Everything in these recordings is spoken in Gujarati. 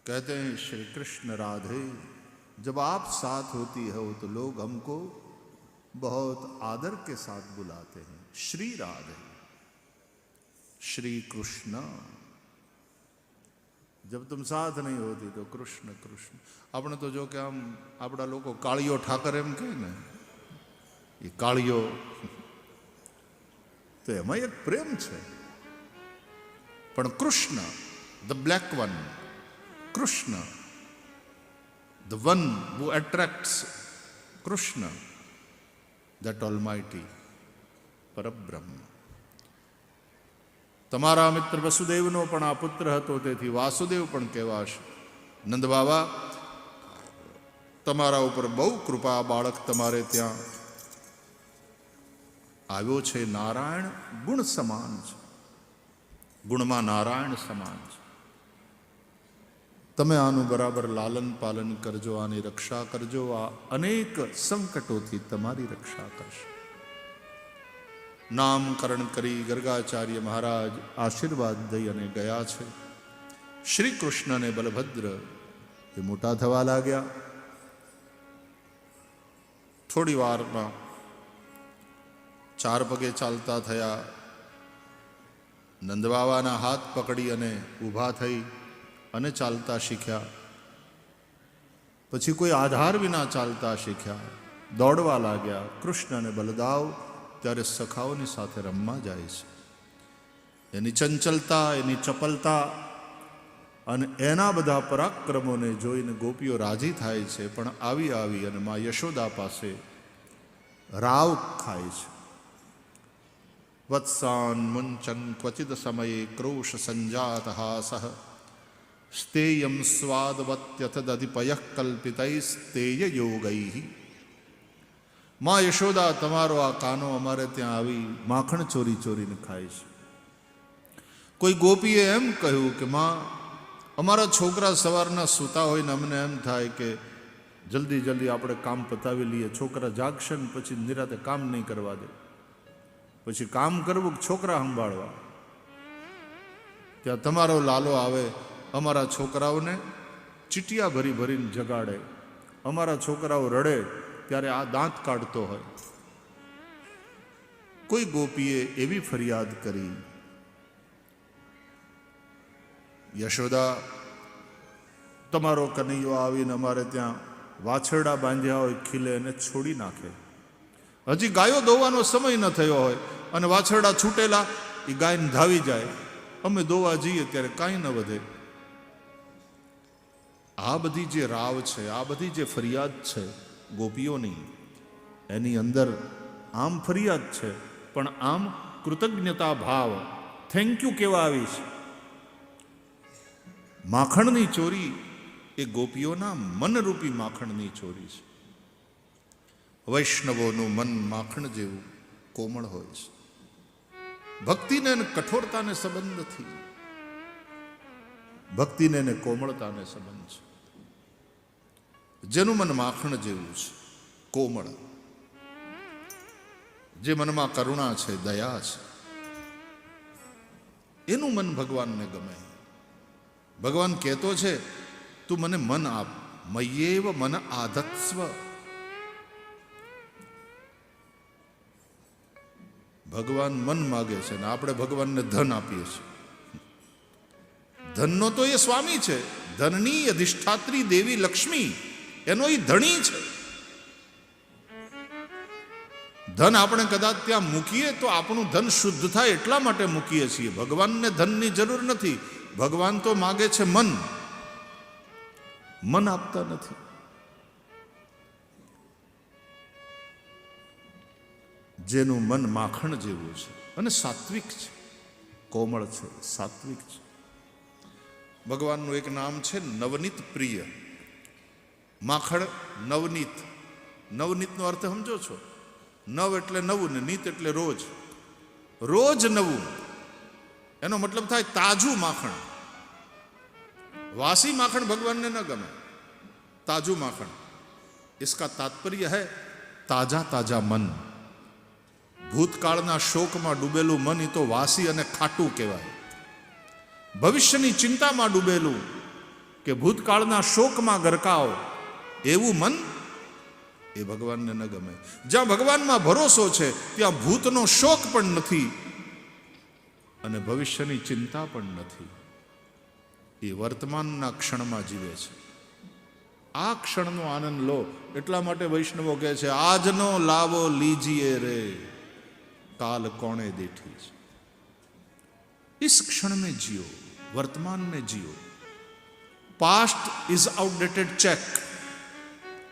कहते हैं श्री कृष्ण राधे, जब आप साथ होती हो तो लोग हमको बहुत आदर के साथ बुलाते हैं, श्री राधे, श्री कृष्ण। जब तुम साथ नहीं होती तो कृष्ण कृष्ण। આપણે તો જો કે આમ આપણા લોકો કાળિયો ઠાકર એમ કહે ને, એ કાળિયો તો એમાં એક પ્રેમ છે. પણ Krishna, the black one, Krishna, the one who attracts, Krishna, that almighty પરબ્રહ્મ. તમારા મિત્ર વસુદેવનો પણ આ પુત્ર હતો, તેથી વાસુદેવ પણ કહેવાશે. નંદ બાબા, તમારા ઉપર બહુ કૃપા, બાળક તમારે ત્યાં આવ્યો છે. નારાયણ ગુણ સમાન છે, ગુણમાં નારાયણ સમાન છે. તમે આનું બરાબર લાલન પાલન કરજો, આની રક્ષા કરજો. આ અનેક સંકટોથી તમારી રક્ષા કરશે. નામકરણ કરી ગર્ગાચાર્ય મહારાજ આશીર્વાદ દઈ અને ગયા છે. શ્રી કૃષ્ણ અને બલભદ્ર એ મોટા થવા લાગ્યા. થોડી વારમાં 4 પગે ચાલતા થયા. નંદબાવાના હાથ પકડી અને ઊભા થઈ અને ચાલતા શીખ્યા. પછી કોઈ આધાર વિના ચાલતા શીખ્યા. દોડવા લાગ્યા. કૃષ્ણ અને બલદાવ ત્યારે સખાઓની સાથે રમવા જાય છે. એની ચંચલતા, એની ચપલતા અને એના બધા પરાક્રમોને જોઈને ગોપીઓ રાજી થાય છે. પણ આવી અને મા યશોદા પાસે રાવ ખાય છે. વત્સાન મુંચન ક્વચિદ સમયે ક્રોશ સંજાત હાસઃ સ્તેયમ સ્વાદવત્યથદધિપયઃ કલ્પિતૈસ્તેય યોગૈઃ. મા યશોદા, તમારો આ કાનો અમારે ત્યાં આવી માખણ ચોરી ચોરીને ખાય છે. કોઈ ગોપીએ એમ કહ્યું કે માં, અમારા છોકરા સવારના સૂતા હોય ને અમને એમ થાય કે જલ્દી આપણે કામ પતાવી લઈએ. છોકરા જાગશે ને પછી નિરાતે કામ નહીં કરવા દે. પછી કામ કરવું છોકરા સંભાળવા. ત્યાં તમારો લાલો આવે, અમારા છોકરાઓને ચીટિયા ભરીને જગાડે. અમારા છોકરાઓ રડે ત્યારે આ દાંત કાઢતો હોય. કોઈ ગોપીએ એવી ફરિયાદ કરી, યશોદા, તમારો કનૈયો આવીને અમારે ત્યાં વાછરડા બાંધ્યા હોય ખીલે એને છોડી નાખે. હજી ગાયો દોવાનો સમય ન થયો હોય અને વાછરડા છૂટેલા એ ગાયને ધાવી જાય. અમે દોવા જઈએ ત્યારે કાંઈ ન વધે. આ બધી જે રાવ છે, આ બધી જે ફરિયાદ છે ગોપીઓની, એની અંદર આમ ફરિયાદ છે પણ આમ કૃતજ્ઞતા ભાવ, થેન્ક યુ કેવા આવી છે. માખણની ચોરી એ ગોપીઓના મનરૂપી માખણની ચોરી છે. વૈષ્ણવોનું મન માખણ જેવું કોમળ હોય છે. ભક્તિને અને કઠોરતાને સંબંધ નથી, ભક્તિને અને કોમળતાને સંબંધ છે. જેનું મન માખણ જેવું છે, કોમળ, જે મનમાં કરુણા છે, દયા છે, એનું મન ભગવાનને ગમે. ભગવાન કહેતો છે, તું મને મન આપ, મય્યેવ મન આધત્સ્વ. ભગવાન મન માગે છે ને આપણે ભગવાનને ધન આપીએ છીએ. ધનનો તો એ સ્વામી છે. ધનની અધિષ્ઠાત્રી દેવી લક્ષ્મી, એનો એ ધણી છે. ધન આપણે કદાચ ત્યાં મૂકીએ તો આપણું ધન શુદ્ધ થાય એટલા માટે મૂકીએ છીએ. ભગવાનને ધનની જરૂર નથી. ભગવાન તો માગે છે મન. મન આપતા નથી. જેનું મન માખણ જેવું છે અને સાત્વિક છે, કોમળ છે, સાત્વિક છે. ભગવાનનું એક નામ છે નવનીત પ્રિય. માખણ નવનીત. નવનીતનો અર્થ સમજો છો? નવ એટલે નવું ને નીત એટલે રોજ. રોજ નવું, એનો મતલબ થાય તાજું માખણ. વાસી માખણ ભગવાનને ન ગમે. તાજું માખણ, इसका तात्पर्य है ताजा ताजा मन. ભૂતકાળના શોકમાં ડૂબેલું મન એ તો વાસી અને ખાટું કહેવાય. ભવિષ્યની ચિંતામાં ડૂબેલું કે ભૂતકાળના શોકમાં ગરકાવ, એવું મન એ ભગવાનને ન ગમે. જ્યાં ભગવાનમાં ભરોસો છે ત્યાં ભૂતનો શોક પણ નથી અને ભવિષ્યની ચિંતા પણ નથી. એ વર્તમાનના ક્ષણમાં જીવે છે. આ ક્ષણનો આનંદ લો. એટલા માટે વૈષ્ણવો કહે છે, આજનો લાવો લીજીએ રે, કાલ કોણે દેઠી છે. इस क्षण में जियो, वर्तमान में जियो. Past is outdated cheque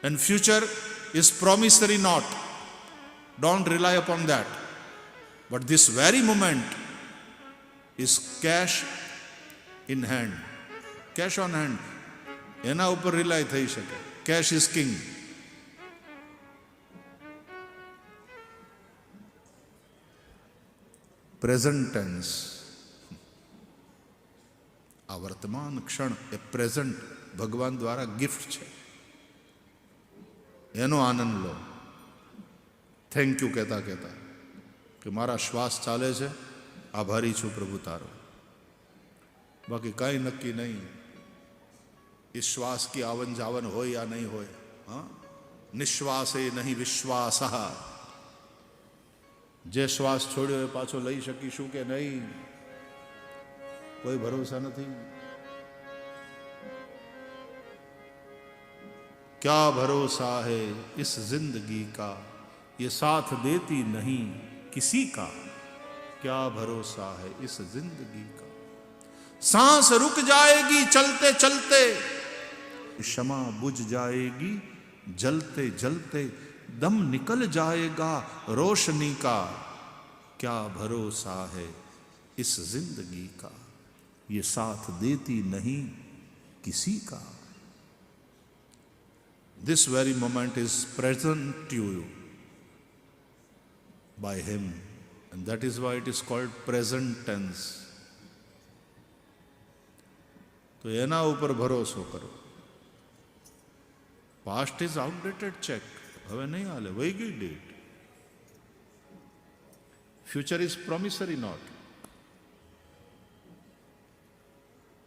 and future is promissory note. Don't rely upon that. But this very moment is cash in hand. Cash on hand. એના ઉપર રિલાય થઈ શકે. Cash is king. Present tense, આ વર્તમાન ક્ષણ એ પ્રેઝન્ટ ભગવાન દ્વારા ગિફ્ટ છે. એનો આનંદ લો. થેન્ક યુ કહેતા કહેતા કે મારા શ્વાસ ચાલે છે, આભારી છું પ્રભુ તારો. બાકી કાંઈ નક્કી નહીં. इस श्वास की आवन जावन हो या नहीं हो. हाँ, निश्वास नहीं विश्वास. जे श्वास छोड़્યો એ પાછો લઈ શકીશું કે નહીં, કોઈ ભરોસા નથી. क्या भरोसा है इस जिंदगी का, ये साथ देती नहीं किसी का. क्या भरोसा है इस जिंदगी का. सांस रुक जाएगी चलते चलते, क्षमा बुझ जाएगी जलते जलते, दम निकल जाएगा रोशनी का. क्या भरोसा है इस जिंदगी का, ये साथ देती नहीं किसी का. This very moment is present to you by him, and that is why it is called present tense. તો એના ઉપર ભરોસો કરો. Past is outdated cheque. હવે નહીં હાલે, વહી ગઈ date. Future is promissory note.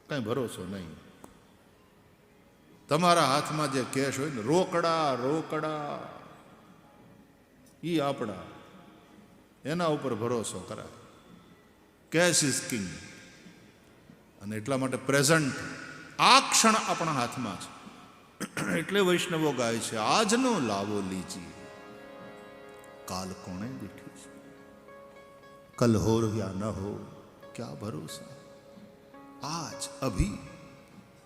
કઈ ભરોસો નહીં. તમારા હાથમાં જે કેશ હોય ને, રોકડા રોકડા ઈ આપણા, એના ઉપર ભરોસો કરાય. Cash is king. અને એટલા માટે પ્રેઝન્ટ, આ ક્ષણ આપણા હાથમાં છે. એટલે વૈષ્ણવો ગાય છે, આજનો લાવો લીજી, કાલ કોણે દેઠી છે. કલ હો યા ન હો, ક્યા ભરોસા. આજ અભી.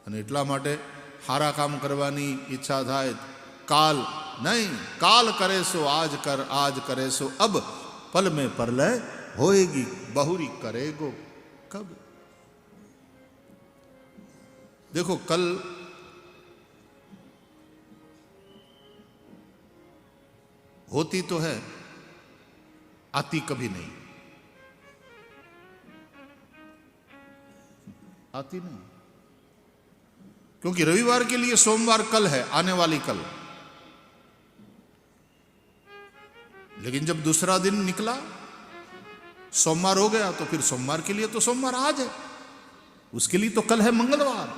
અને એટલા માટે સારા કામ કરવાની ઈચ્છા થાય, કાલ નહીં, કાલ કરે સો આજ કર, આજ કરે સો અબ, પલ में परलय होएगी बहुरी करेगो कब. देखो कल होती तो है, आती कभी नहीं. आती नहीं, क्योंकि रविवार के लिए सोमवार कल है, आने वाली कल. लेकिन जब दूसरा दिन निकला, सोमवार हो गया, तो फिर सोमवार के लिए तो सोमवार आज है, उसके लिए तो कल है मंगलवार.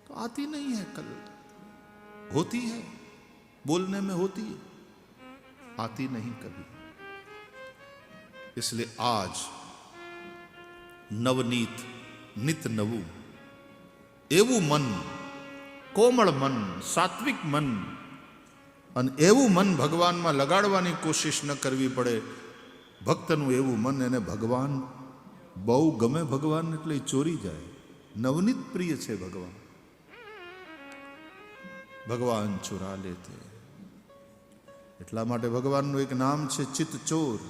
तो आती नहीं है कल. होती है, बोलने में होती है, आती नहीं कभी. इसलिए आज नवनीत, नित नवु એવું મન, કોમળ મન, સાત્વિક મન, અને એવું મન ભગવાનમાં લગાડવાની કોશિશ ન કરવી પડે. ભક્તનું એવું મન, એને ભગવાન બહુ ગમે. ભગવાન એટલે ચોરી જાય. નવનીત પ્રિય છે ભગવાન. ભગવાન ચુરા લેતે. એટલા માટે ભગવાનનું એક નામ છે ચિત્ત ચોર.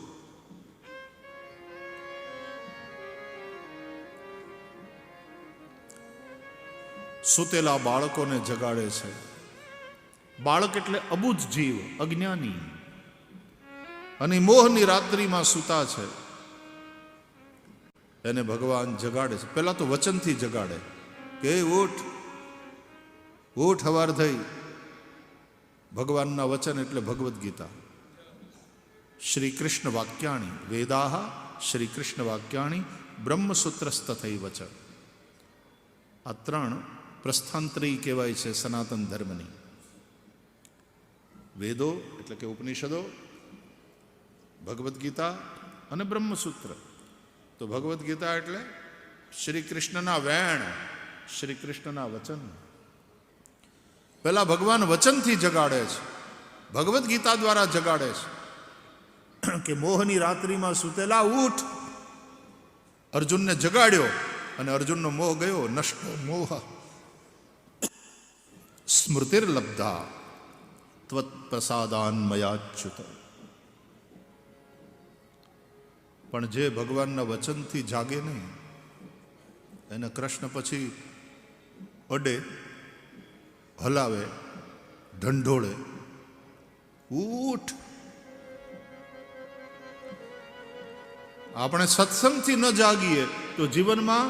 સૂતેલા બાળકોને જગાડે છે. બાળક એટલે અબુજ જીવ, અજ્ઞાની, અને મોહની રાત્રિમાં સૂતા છે, એને ભગવાન જગાડે છે. પહેલા તો વચનથી જગાડે કે ઉઠ ઉઠ, હવાર થઈ. ભગવાનના વચન એટલે ભગવદ્ ગીતા. શ્રી કૃષ્ણ વાક્યાણી વેદાહ, શ્રી કૃષ્ણ વાક્યાણી બ્રહ્મસૂત્રસ્તથૈવ ચ. આ ત્રણ પ્રસ્થાંતરી કહેવાય છે સનાતન ધર્મની. વેદો એટલે કે ઉપનિષદો, ભગવદ્ ગીતા અને બ્રહ્મસૂત્ર. તો ભગવદ્ ગીતા એટલે શ્રી કૃષ્ણના વેણ, શ્રી કૃષ્ણના વચન. પહેલા ભગવાન વચનથી જગાડે છે, ભગવદ્ ગીતા દ્વારા જગાડે છે કે મોહની રાત્રિમાં સૂતેલા ઉઠ. અર્જુનને જગાડ્યો અને અર્જુનનો મોહ ગયો. નષ્ટો મોહ સ્મૃતિર્લબ્ધા ત્વત્પ્રસાદાન્મયાચ્યુત. પણ જે ભગવાનના વચનથી જાગે નહીં એને કૃષ્ણ પછી અડે, હલાવે, ઢંઢોળે. ઉઠ. આપણે સત્સંગથી ન જાગીએ તો જીવનમાં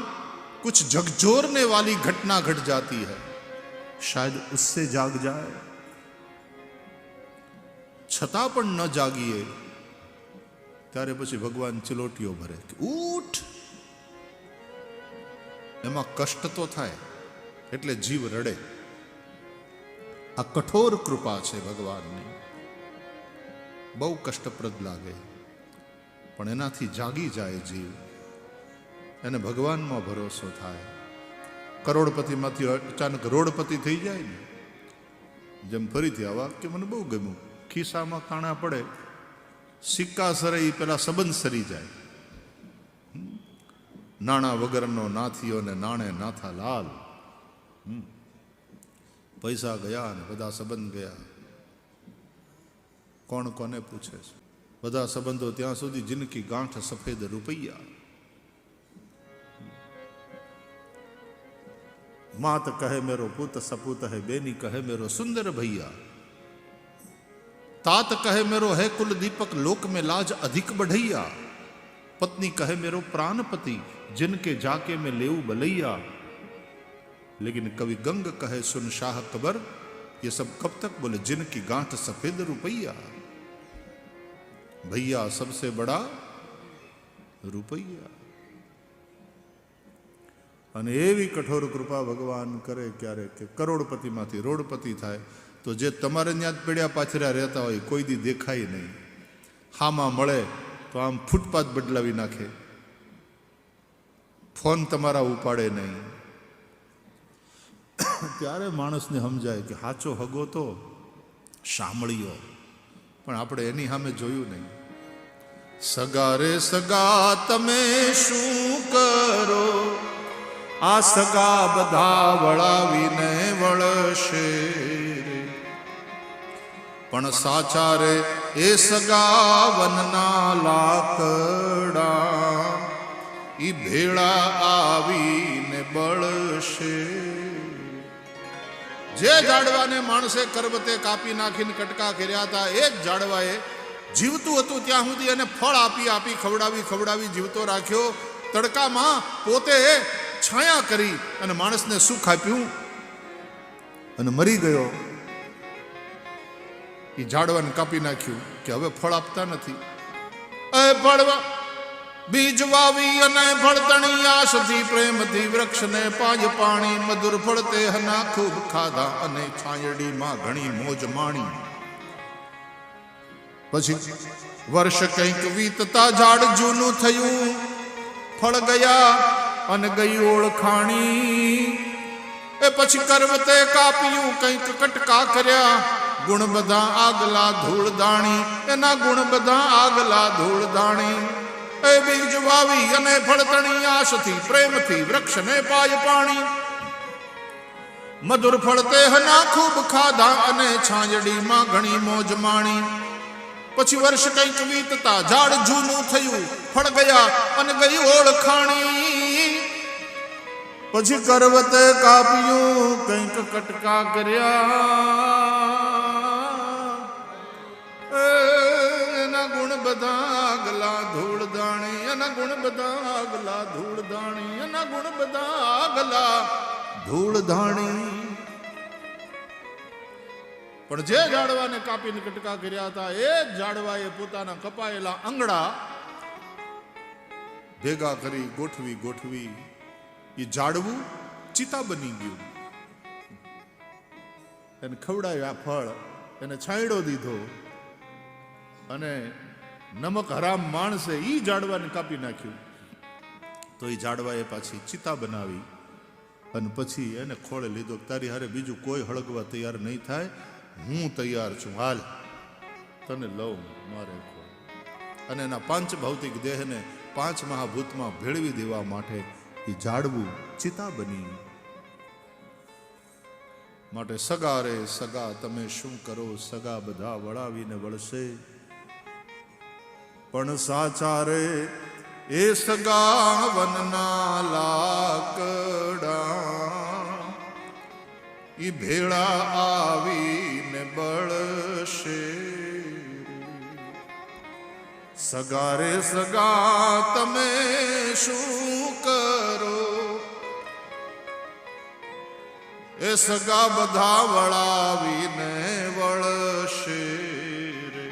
कुछ झकझोरने वाली घटना घट जाती है, शायद उससे जाग जाए. छता पण न जागीए ત્યારે પછી ભગવાન ચિલોટીઓ ભરે કે ઉઠ. એમાં કષ્ટ તો થાય એટલે જીવ રડે. આ કઠોર કૃપા છે ભગવાનની. બહુ કષ્ટપ્રદ લાગે પણ એનાથી જાગી જાય જીવ, એને ભગવાનમાં ભરોસો થાય. કરોડપતિમાંથી અચાનક રોડપતિ થઈ જાય ને, જેમ ફરીથી આ વાક્ય મને બહુ ગમ્યું. ખિસ્સામાં કાણા પડે, સિક્કા સરે એ પેલા સંબંધ સરી જાય. નાણાં વગરનો નાથીઓ ને નાણે નાથા લાલ. પૈસા ગયા ને બધા સંબંધ ગયા. કોણ કોને પૂછે છે? બધા સંબંધો ત્યાં સુધી જિનકી ગાંઠ સફેદ રૂપૈયા. मात कहे मेरो पुत सपूत है, बेनी कहे मेरो सुंदर भैया, तात कहे मेरो है कुल दीपक लोक में लाज अधिक बढ़ैया, पत्नी कहे मेरो प्राणपति जिनके जाके में लेऊ बलैया, लेकिन कवि गंग कहे सुन शाह कबर, ये सब कब तक? बोले जिनकी गांठ सफेद रुपैया. भैया सबसे बड़ा रुपैया. અને એવી કઠોર કૃપા ભગવાન કરે ક્યારે કે કરોડપતિમાંથી રોડપતિ થાય તો જે તમારે ત્યાં જ પડ્યા પાછરા રહેતા હોય કોઈ દી દેખાય નહીં. હામાં મળે તો આમ ફૂટપાથ બદલાવી નાખે, ફોન તમારા ઉપાડે નહીં. ત્યારે માણસને સમજાય કે સાચો હગો તો સાંભળ્યો, પણ આપણે એની સામે જોયું નહીં. સગા રે સગા તમે શું કરો, આ સગા બધા વળાવીને વળશે, પણ સાચા રે એ સગા વનના લાકડા ઈ ભેળા આવીને બળશે. જે ઝાડવાને માણસે કરબતે કાપી નાખીને કટકા કર્યા હતા એ જ ઝાડવાએ જીવતું હતું ત્યાં સુધી એને ફળ આપી આપી ખવડાવી જીવતો રાખ્યો. તડકામાં પોતે છાયા કરી અને માણસને સુખ આપ્યું અને મરી ગયો. એ ઝાડવાને કાપી નાખ્યું કે હવે ફળ આપતા નથી. બીજ વાવી અને ફળતણી આશથી પ્રેમથી વૃક્ષને પાજ પાણી, મધુર ફળતે હના ખૂબ ખાધા અને છાંયડીમાં ઘણી મોજ માણી. પછી વર્ષ કંઈક વીતતા ઝાડ જૂનું થયું, ફળ ગયા અને ગઈ ઓળખાણી. એ પછી કરવતે કાપ્યું કંઈક કટકા કર્યા, ગુણ બધા આગલા ધૂળ દાણી, એના ગુણ બધા આગલા ધૂળ દાણી. એ બીજ વાવી અને ફળતણી આશથી પ્રેમથી વૃક્ષને પાય પાણી, મધુર ફળતે હના ખૂબ ખાધા અને છાંયડીમાં ઘણી મોજ માણી. પછી વર્ષ કંઈક વીતતા ઝાડ જૂનું થયું, ફળ ગયા અને ગઈ ઓળખાણી. પછી કરવતે કાપ્યું કંઈક કટકા કર્યા, એના ગુણ બધા આગલા ધૂળ દાણી, એના ગુણ બધા આગલા ધૂળ દાણી, એના ગુણ બધા આગલા ધૂળ દાણી. પણ જે ઝાડવાને કાપીને કટકા કર્યા હતા એ જ ઝાડવાએ પોતાના કપાયેલા આંગળા ભેગા કરી ગોઠવી એ ઝાડવું ચિતા બની ગયું. એને ખવડાવ્યું આ ફળ, એને છાંયડો દીધો અને નમક હરામ માણસે એ ઝાડવાને કાપી નાખ્યું. તો એ ઝાડવાએ પાછી ચિતા બનાવી અને પછી એને ખોળે લીધો. તારી હારે બીજું કોઈ હળગવા તૈયાર નહીં થાય, હું તૈયાર છું, હાલ તને લઉં મારે. અને એના પાંચ ભૌતિક દેહને પાંચ મહાભૂતમાં ભેળવી દેવા માટે એ ઝાડવું ચિતા બની. માટે સગા રે સગા તમે શું કરો, સગા બધા વળાવીને વળશે, પણ સાચા રે એ સગા વનના લાકડા ઈ ભેળા આવીને બળશે. સગા રે સગા તમે શું કરો, એ સગા બધા વળાવીને વળશે રે,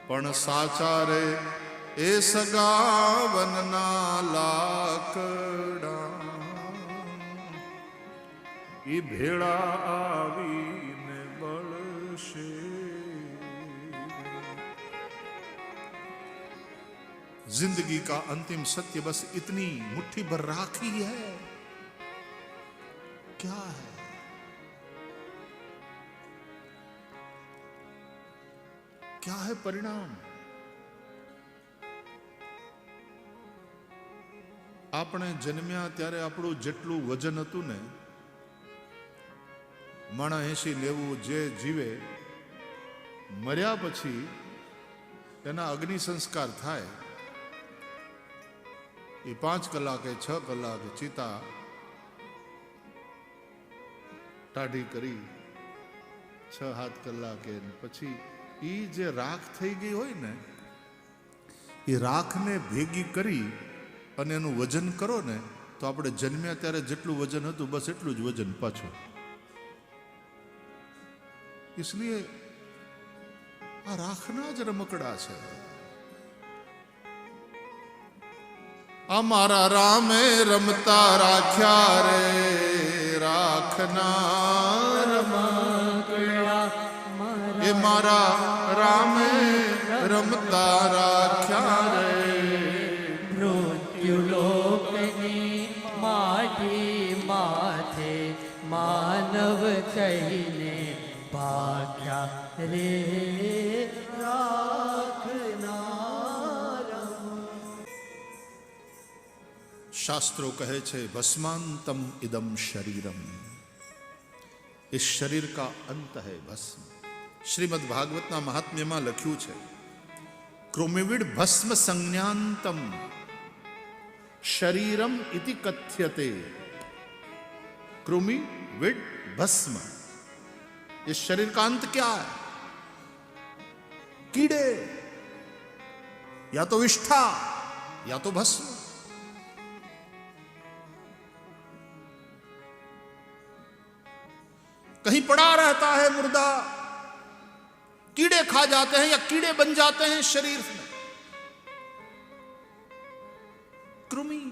પણ સાચા રે એ સગા વનના લાકડા ઈ ભેળા આવીને બળશે. जिंदगी का अंतिम सत्य बस इतनी मुट्ठी भर राखी है. क्या है? क्या है परिणाम? આપણે જન્મ્યા ત્યારે આપણું જેટલું વજન હતું ને, માણા 80-90 જે જીવે, મર્યા પછી એના અગ્નિ સંસ્કાર થાય. એ 5 કલાકે 6 કલાકે ચિતા ટાઢી કરી 6-7 કલાકે પછી એ જે રાખ થઈ ગઈ હોય ને, એ રાખને ભેગી કરી અને એનું વજન કરો ને, તો આપણે જન્મ્યા ત્યારે જેટલું વજન હતું બસ એટલું જ વજન પાછું. इसलिए આ રાખના જ રમકડા છે. અમારા રામે રમતા રાખ્યા રે રાખના રમકડા, એ મારા રામે રમતા રાખ્યા રે. મૃત્યુલોકની માટી માથે માનવ કહીને ભાગ્યા રે રાખનાર. શાસ્ત્રો કહે છે ભસ્માંતમ ઇદમ શરીરમ, इस शरीर का अंत है भस्म. श्रीमद् भागवतना महात्म्यમાં લખ્યું છે ક્રોમિવિડ ભસ્મ સંજ્ઞાંતમ शरीरम इति कथ्यते. क्रुमिविड भस्म, इस शरीर का अंत क्या है? कीड़े, या तो विष्ठा या तो भस्म. कहीं पड़ा रहता है मुर्दा, कीड़े खा जाते हैं या कीड़े बन जाते हैं शरीर में. कृमि,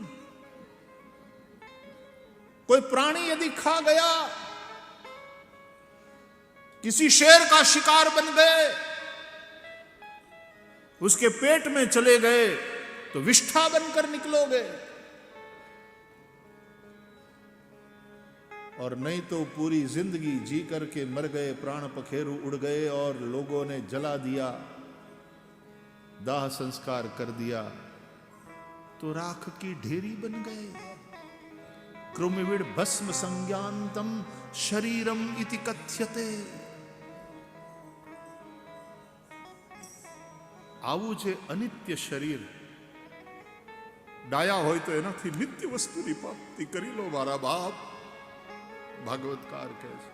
कोई प्राणी यदि खा गया, किसी शेर का शिकार बन गए, उसके पेट में चले गए तो विष्ठा बनकर निकलोगे, और नहीं तो पूरी जिंदगी जी करके मर गए, प्राण पखेरु उड़ गए और लोगों ने जला दिया, दाह संस्कार कर दिया, तो राख की ढेरी बन गए. क्रोमिविड भस्म संज्ञांतम शरीरम इति कथ्यते. આવું છે અનિત્ય શરીર. ડાયા હોય તો એનાથી નિત્ય વસ્તુની પ્રાપ્તિ કરી લો મારા બાપ. ભાગવતકાર કહે છે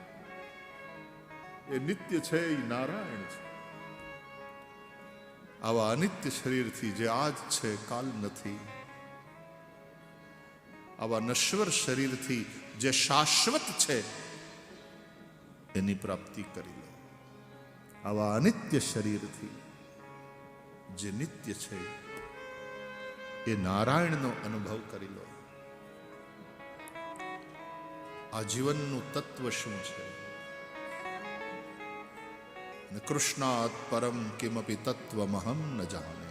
એ નિત્ય છે, એ નારાયણ છે. આવા અનિત્ય શરીરથી જે આજ છે કાલ નથી, આવા નશ્વર શરીરથી જે શાશ્વત છે એની પ્રાપ્તિ કરી લો. આવા અનિત્ય શરીરથી જે નિત્ય છે એ નારાયણનો અનુભવ કરી લો. આ જીવનનું તત્વ શું છે? કૃષ્ણાત પરમ કિમપી તત્વમહં ન જાને.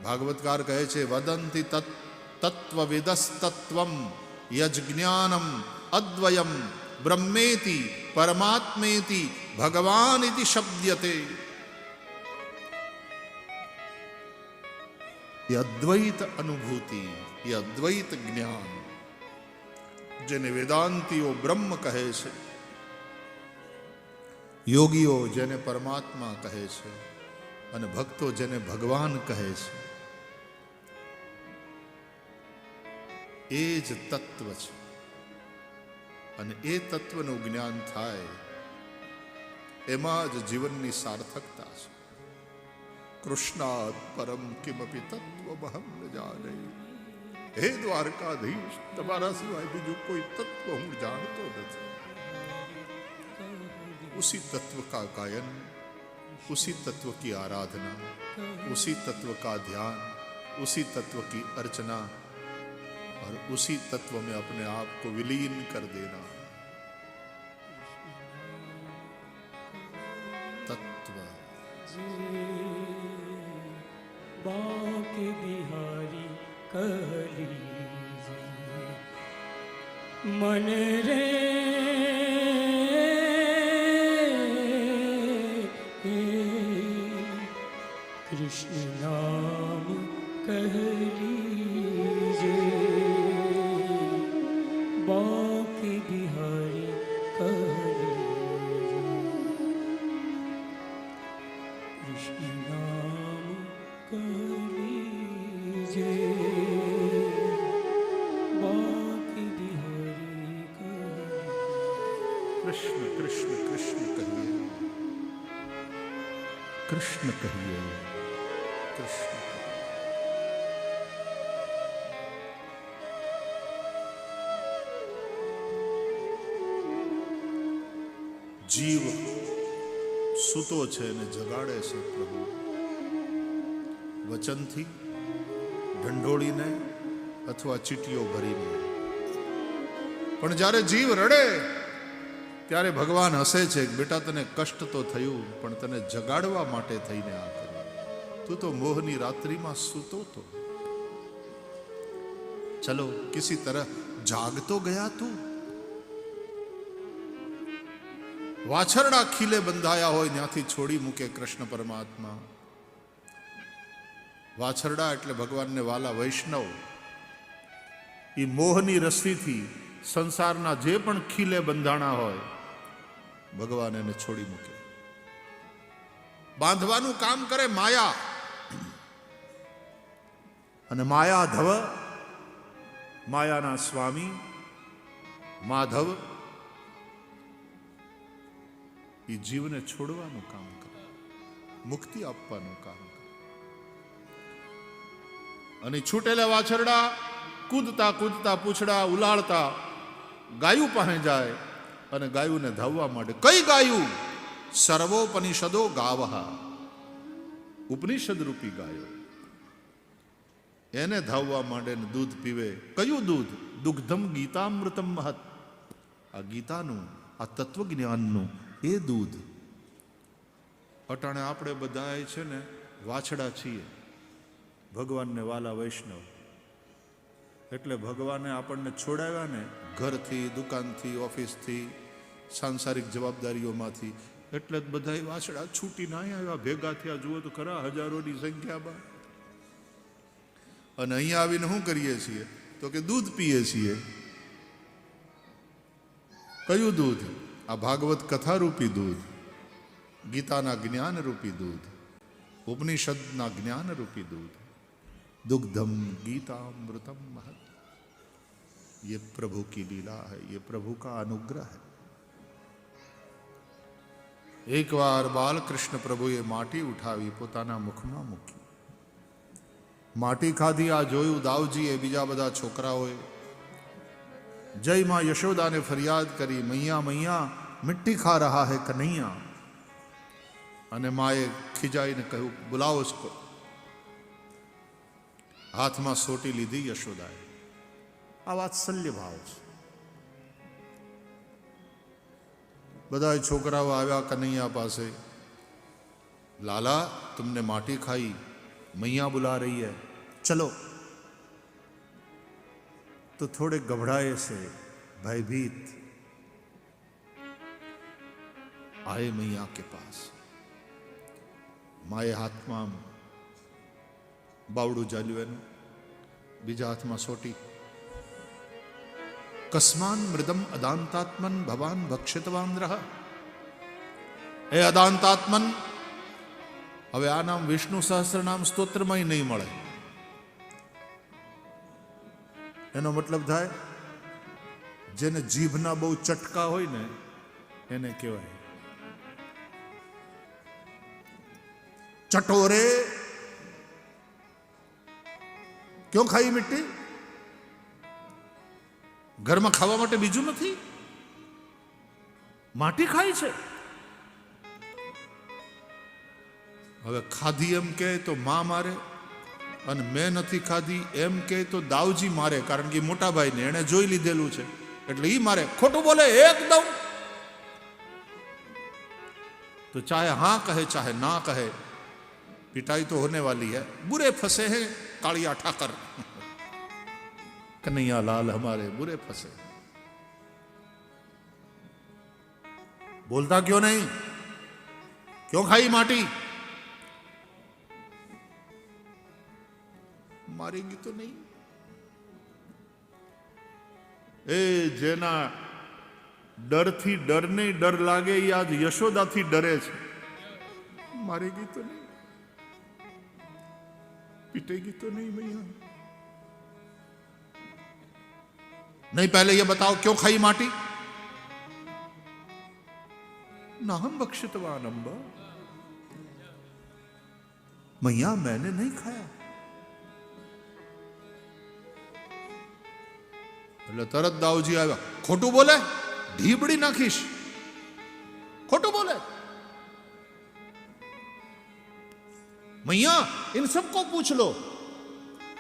ભાગવતકાર કહે છે, વદંતિ તત્વવિદસ્તત્વમ યજ્ઞાનમ અદ્વયમ બ્રહ્મેતિ પરમાત્મેતિ ભગવાન ઇતિ શબ્દ્યતે. એ અદ્વૈત અનુભૂતિ, એ અદ્વૈત જ્ઞાન, જેને વેદાંતીઓ બ્રહ્મ કહે છે, યોગીઓ જેને પરમાત્મા કહે છે, અને ભક્તો જેને ભગવાન કહે છે, એ જ તત્વ છે. અને એ તત્વનું જ્ઞાન થાય, એમાં જ જીવનની સાર્થકતા છે. કૃષ્ણાત પરમ કિમપી તત્વમહં ન જાને. હે દ્વારકાધીશ, તમારા સિવાય બીજું કોઈ તત્વ હું જાણતો નથી. उसी तत्व का गायन, उसी तत्व की आराधना, उसी तत्व का ध्यान, उसी तत्व की अर्चना और उसी तत्व में अपने आप को विलीन कर देना. तत्व बाके बिहारी कहली मन रे कृष्ण नाम कह लीजे. बाके बिहारी कह लीजे. कृष्ण नाम कह लीजे. बाके बिहारी कह लीजे. कृष्ण कृष्ण कृष्ण कहिए, कृष्ण कहिए, कृष्ण. જીવ સૂતો છે ને જગાડે છે પ્રભુ, વચનથી, ઢંઢોળીને અથવા ચીટીઓ ભરીને. પણ જ્યારે જીવ રડે ત્યારે ભગવાન હસે છે કે બેટા તને કષ્ટ તો થયું, પણ તને જગાડવા માટે થઈને આ કર્યું. તું તો મોહની રાત્રિમાં સૂતો તો, ચલો કિસી તરહ જાગ તો ગયા તું. વાછરડા ખીલે બંધાયા હોય ત્યાંથી છોડી મૂકે કૃષ્ણ પરમાત્મા. વાછરડા એટલે ભગવાનને વાલા વૈષ્ણવ. એ મોહની રસ્સીથી સંસારના જે પણ ખીલે બંધાણા હોય, ભગવાન એને છોડી મૂકે. બાંધવાનું કામ કરે માયા. અને માયાધવ, માયાના સ્વામી માધવ, એ જીવને છોડવાનું કામ કરે, મુક્તિ આપવાનું કામ કરે. અને છૂટેલા વાછરડા કૂદતા કૂદતા પૂછડા ઉલાળતા ગાયું પાસે જાય અને ગાયુંને ધાવવા માટે. કઈ ગાયું? સર્વોપનિષદો ગાવહા, ઉપનિષદ રૂપી ગાયો. એને ધાવવા માટે દૂધ પીવે. કયું દૂધ? દુગ્ધમ ગીતામૃતમ મહત. આ ગીતાનું, આ તત્વજ્ઞાનનું એ દૂધ. અટાણે આપણે બધા છે ને વાછડા છીએ, ભગવાનને વાલા વૈષ્ણવ. એટલે ભગવાને આપણને છોડાવ્યા ને ઘરથી, દુકાનથી, ઓફિસથી, સાંસારિક જવાબદારીઓમાંથી. એટલે જ બધા વાછડા છૂટીને અહીંયા આવ્યા, ભેગા થયા. જુઓ તો ખરા, હજારોની સંખ્યામાં. અને અહીંયા આવીને શું કરીએ છીએ? તો કે દૂધ પીએ છીએ. કયું દૂધ? આ ભાગવત કથા રૂપી દૂધ, ગીતાના જ્ઞાન રૂપી દૂધ, ઉપનિષદના જ્ઞાન રૂપી દૂધ. दुग्धम गीतामृतम महत. ये प्रभु की लीला है, ये प्रभु का अनुग्रह है. एक बार बालकृष्ण प्रभुए माटी उठावी पोताना मुखમાં મૂકી. માટી ખાધી. આ જોયું દાવજીએ, બીજા બધા છોકરાઓએ. જય માં યશોદાને ફરિયાદ કરી, મૈયા મૈયા મિટ્ટી ખા રહા હૈ કનૈયા. અને માએ ખીજાઈને કહ્યું, બુલાવો उसको. હાથમાં સોટી લીધી યશોદાએ. આ વાત્સલ્ય ભાવ છે. બધા છોકરાઓ આવ્યા કનૈયા પાસે. लाला तुमने माटी खाई, मैया बुला रही है, चलो. तो थोड़े घबराए से भयभीत आए मैया के पास. माए हाथમાં બાવડું ચાલ્યું એનું, બીજા હાથમાં સોટી. કસ્માન મૃદમ અદાંતાત્મન ભવાન ભક્ષિતવાન રહ. એ અદાંતાત્મન, હવે આ નામ વિષ્ણુ સહસ્રનામ સ્તોત્રમાં નહીં મળે. એનો મતલબ થાય જેને જીભના બહુ ચટકા હોય ને એને કહેવાય ચટોરે. ક્यों ખાઈ મિટ્ટી? ઘરમાં ખાવા માટે બીજું નથી, માટી ખાય છે. હવે ખાધી એમ કહે તો માં મારે, અને મેં નથી ખાધી એમ કહે તો દાવજી મારે, કારણ કે મોટા ભાઈને એને જોઈ લીધેલું છે એટલે ઈ મારે. ખોટું બોલે એકદમ तो चाहे हाँ कहे चाहे ना कहे, पिटाई तो होने वाली है. बुरे फंसे हैं कालिया ठाकर, कन्हैया लाल हमारे बुरे फंसे. बोलता क्यों नहीं? क्यों खाई माटी? मारेगी तो नहीं. ए जेना डर थी डर नहीं डर लागे, ये आज यशोदा थी डरे छे. मारेगी तो नहीं, पीटेगी तो नहीं भैया. नहीं, पहले ये बताओ क्यों खाई माटी? ना हम बक्षितवान अंबा, मैया मैंने नहीं खाया. એટલે તરત દાઉજી આવ્યા. ખોટું બોલે, ઢીબડી નાખીશ. ખોટું બોલે. मैया इन सबको पूछ लो.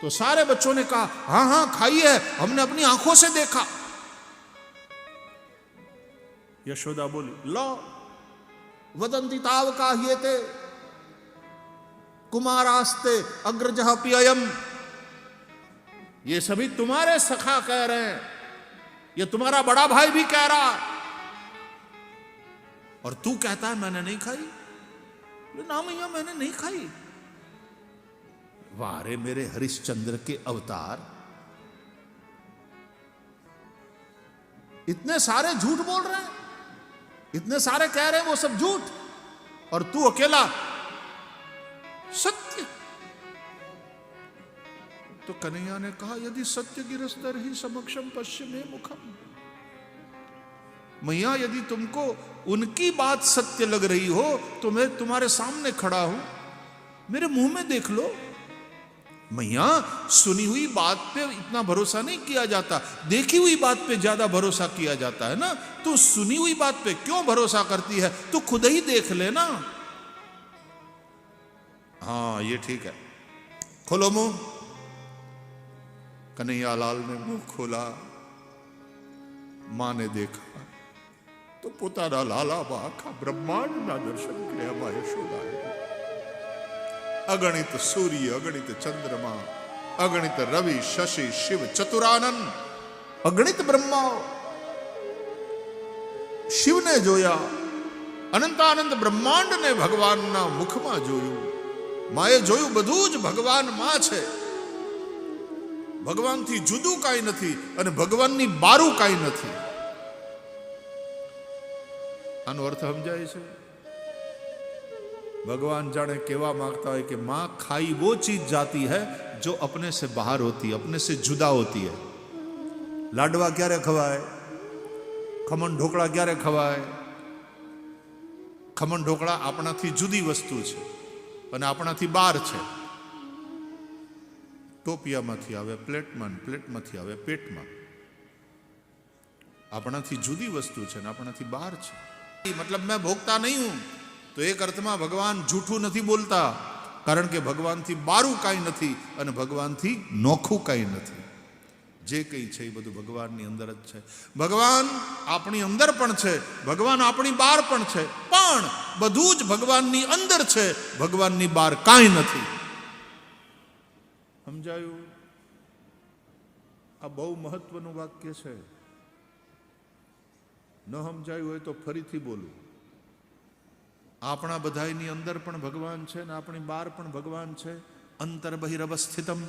तो सारे बच्चों ने कहा हाँ हाँ खाई है, हमने अपनी आंखों से देखा. यशोदा बोली लो वदंती ताव का ह्येते कुमारास्ते अग्रजः पिययम्. ये सभी तुम्हारे सखा कह रहे हैं, ये तुम्हारा बड़ा भाई भी कह रहा, और तू कहता है मैंने नहीं खाई. ना मैया मैंने नहीं खाई. वारे मेरे हरिश्चंद्र के अवतार, इतने सारे झूठ बोल रहे हैं, इतने सारे कह रहे हैं वो सब झूठ, और तू अकेला सत्य. तो कन्हैया ने कहा यदि सत्य गिरस्तर ही समक्षम पश्चिमे मुखम. मैया यदि तुमको उनकी बात सत्य लग रही हो तो मैं तुम्हारे सामने खड़ा हूं, मेरे मुंह में देख लो. मैया सुनी हुई बात पे इतना भरोसा नहीं किया जाता, देखी हुई बात पे ज्यादा भरोसा किया जाता है ना. तू सुनी हुई बात पे क्यों भरोसा करती है? तू खुद ही देख लेना. हाँ ये ठीक है, खोलो मुंह. कन्हैया लाल ने मुंह खोला. मां ने देखा तो પોતાના લાલામાં આખા બ્રહ્માંડના દર્શન કર્યા માં યશોદાએ. અગણિત સૂર્ય, અગણિત ચંદ્રમા, અગણિત રવિ, શશિ, શિવ, ચતુરાનંદ, અગણિત બ્રહ્માઓ શિવને જોયા. અનંતાનંદ બ્રહ્માંડને ભગવાનના મુખમાં જોયું. માએ જોયું બધું જ ભગવાનમાં છે. ભગવાનથી જુદું કાંઈ નથી અને ભગવાનની બારું કાંઈ નથી. આનો અર્થ સમજાય છે? भगवान जाने केवा मांगता है कि मां खाई वो चीज जाती है जो अपने से बाहर होती है, अपने से जुदा होती है. लाडवा क्यारे खवाय? खमण ढोकळा क्यारे खवाय? खमण ढोकळा आपणाथी जुदी वस्तु छे અને આપણાથી બહાર છે. ટોપિયામાંથી આવે પ્લેટમાં, પ્લેટમાંથી આવે પેટમાં. આપણાથી જુદી વસ્તુ છે ને આપણાથી બહાર છે. मतलब मैं भोगता नहीं हूं तो एक अर्थ में भगवान झूठू नहीं बोलता. કારણ કે ભગવાનથી બારું કાંઈ નથી અને ભગવાનથી નોખું કાંઈ નથી. જે કંઈ છે એ બધું ભગવાનની અંદર જ છે. ભગવાન આપણી અંદર પણ છે, ભગવાન આપણી બહાર પણ છે, પણ બધું જ ભગવાનની અંદર છે, ભગવાનની બહાર કાંઈ નથી. સમજાયું? આ બહુ મહત્વનું વાક્ય છે. ન સમજાયું હોય તો ફરીથી બોલું. આપણા બધાની અંદર પણ ભગવાન છે ને આપણી બહાર પણ ભગવાન છે. અંતર બહિરવસ્થિતમ,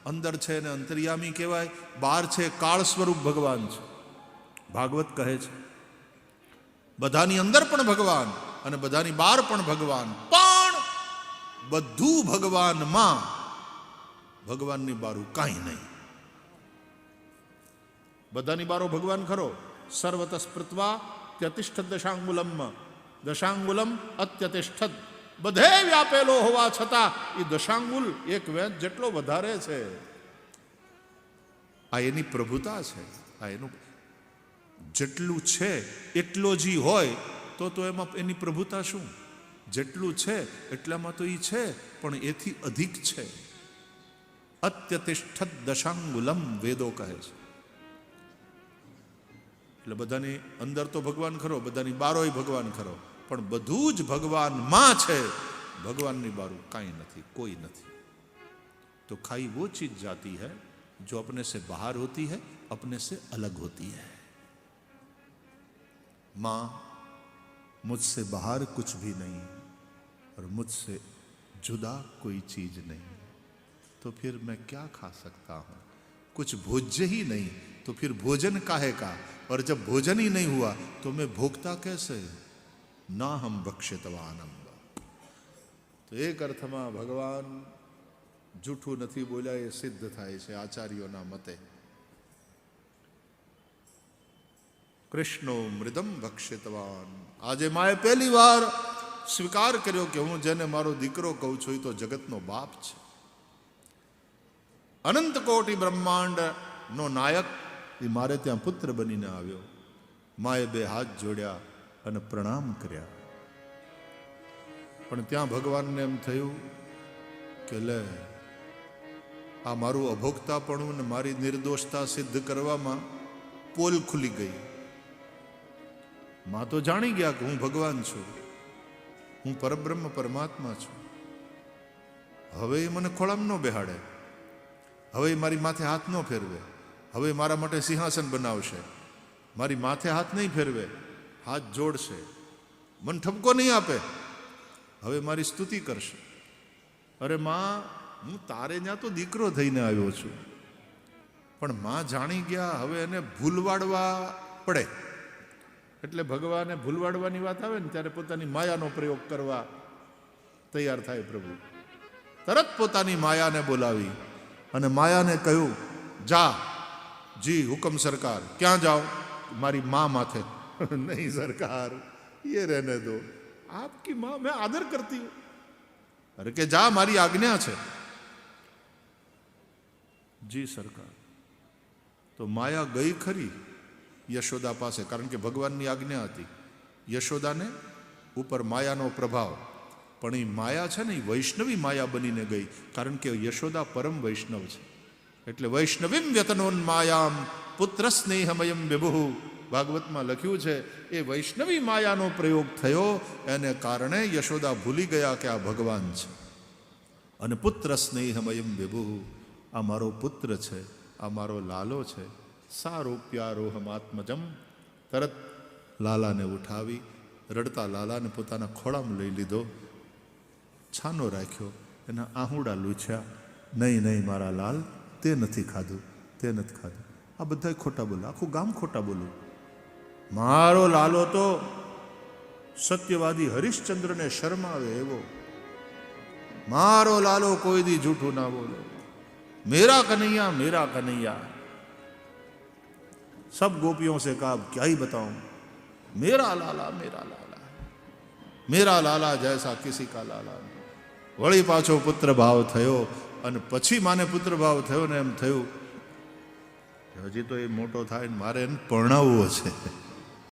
અંદર છે ને અંતર્યામી કહેવાય, બહાર છે કાળ સ્વરૂપ ભગવાન છે. ભાગવત કહે છે બધાની અંદર પણ ભગવાન અને બધાની બહાર પણ ભગવાન, પણ બધું ભગવાનમાં, ભગવાનની બારું કાંઈ નહીં. બધાની બારો ભગવાન ખરો. સર્વત સ્પૃત્વા ત્યતિષ્ઠ દશાંગુલમ, દશાંગુલમ અત્યતિષ્ઠત. બધે વ્યાપેલો હોવા છતાં એ દશાંગુલ એક વેદ જેટલો વધારે છે. આ એની પ્રભુતા છે. આ એનું જેટલું છે એટલો જ હોય તો એમાં એની પ્રભુતા શું? જેટલું છે એટલામાં તો એ છે, પણ એથી અધિક છે. અત્યતિષ્ઠત દશાંગુલમ વેદો કહે છે. એટલે બધાની અંદર તો ભગવાન ખરો, બધાની બારોય ભગવાન ખરો, પણ બધું જ ભગવાનમાં છે. ભગવાનની બારું કાંઈ નથી, કોઈ નથી. તો खाई वो चीज जाती है जो अपने से बाहर होती है, अपने से अलग होती है. मां मुझसे बाहर कुछ भी नहीं और मुझसे जुदा कोई चीज नहीं, तो फिर मैं क्या खा सकता हूं? कुछ भोज्य ही नहीं तो फिर भोजन काहे का? और जब भोजन ही नहीं हुआ तो मैं भोगता कैसे? ना हम भक्षितवानम. तो एक अर्थમાં ભગવાન જૂઠું નથી બોલ્યા એ સિદ્ધ થાય છે આચાર્યોના મતે. કૃષ્ણો મૃદમ ભક્ષિતવાન. આજે માએ પહેલી વાર સ્વીકાર કર્યો કે હું જેને મારો દીકરો કહું છું એ તો જગતનો બાપ છે. અનંત કોટી બ્રહ્માંડનો નાયક એ મારે ત્યાં પુત્ર બનીને આવ્યો. માએ બે હાથ જોડ્યા અને પ્રણામ કર્યા. પણ ત્યાં ભગવાનને એમ થયું કે લે, આ મારું અભોક્તાપણું ને મારી નિર્દોષતા સિદ્ધ કરવામાં પોલ ખુલી ગઈ. માં તો જાણી ગયા કે હું ભગવાન છું, હું પરબ્રહ્મ પરમાત્મા છું. હવે એ મને ખોળામાં ન બેહાડે, હવે મારી માથે હાથ ન ફેરવે, હવે મારા માટે સિંહાસન બનાવશે, મારી માથે હાથ નહીં ફેરવે, હાથ જોડશે, મન ઠપકો નહીં આપે, હવે મારી સ્તુતિ કરશે. અરે માં, હું તારે ત્યાં તો દીકરો થઈને આવ્યો છું. પણ માં જાણી ગયા હવે એને ભૂલવાડવા પડે. એટલે ભગવાને ભૂલવાડવાની વાત આવે ને ત્યારે પોતાની માયાનો પ્રયોગ કરવા તૈયાર થાય પ્રભુ. તરત પોતાની માયાને બોલાવી અને માયાને કહ્યું, જા જી હુકમ સરકાર. ક્યાં જાઓ? મારી માँ માથે. નહીં સરકાર, ये रहने दो, आपकी माँ मैं आदर करती हूं. अरे કે જા, મારી આજ્ઞા છે. જી સરકાર. તો માયા ગઈ ખરી યશોદા પાસે, કારણ કે ભગવાનની આજ્ઞા હતી. યશોદાને ઉપર માયાનો પ્રભાવ, પણ એ માયા છે ને એ વૈષ્ણવી માયા બનીને ગઈ, કારણ કે યશોદા પરમ વૈષ્ણવ છે. એટલે વૈષ્ણવીમ વ્યતનોન્માયામ પુત્ર સ્નેહમયમ વિભુ. ભાગવતમાં લખ્યું છે એ વૈષ્ણવી માયાનો પ્રયોગ થયો, એને કારણે યશોદા ભૂલી ગયા કે આ ભગવાન છે. અને પુત્ર સ્નેહમયમ વિભુ, આ મારો પુત્ર છે, આ મારો લાલો છે. સારૂપ્યારોહમાત્મજમ. તરત લાલાને ઉઠાવી, રડતા લાલાને પોતાના ખોળામાં લઈ લીધો, છાનો રાખ્યો, એના આહુડા લૂછ્યા. નહીં નહીં મારા લાલ, તે નથી ખાધું, તે નથી ખાધું. આ બધા ખોટા બોલે, આખું ગામ ખોટા બોલું. મારો લાલો તો સત્યવાદી હરિશ્ચંદ્રને શરમાવે એવો. મારો લાલો કોઈ દી જૂઠું ના બોલે. मेरा कन्हैया मेरा कन्हैया. सब गोपियों से कहा क्या ही बताऊं, मेरा लाला मेरा लाला, मेरा लाला जैसा किसी का लाला. वળી પાછો પુત્ર ભાવ થયો અને પછી માને પુત્ર ભાવ થયો ને એમ થયું હજી તો એ મોટો થાય ને મારે એને પરણાવવો છે.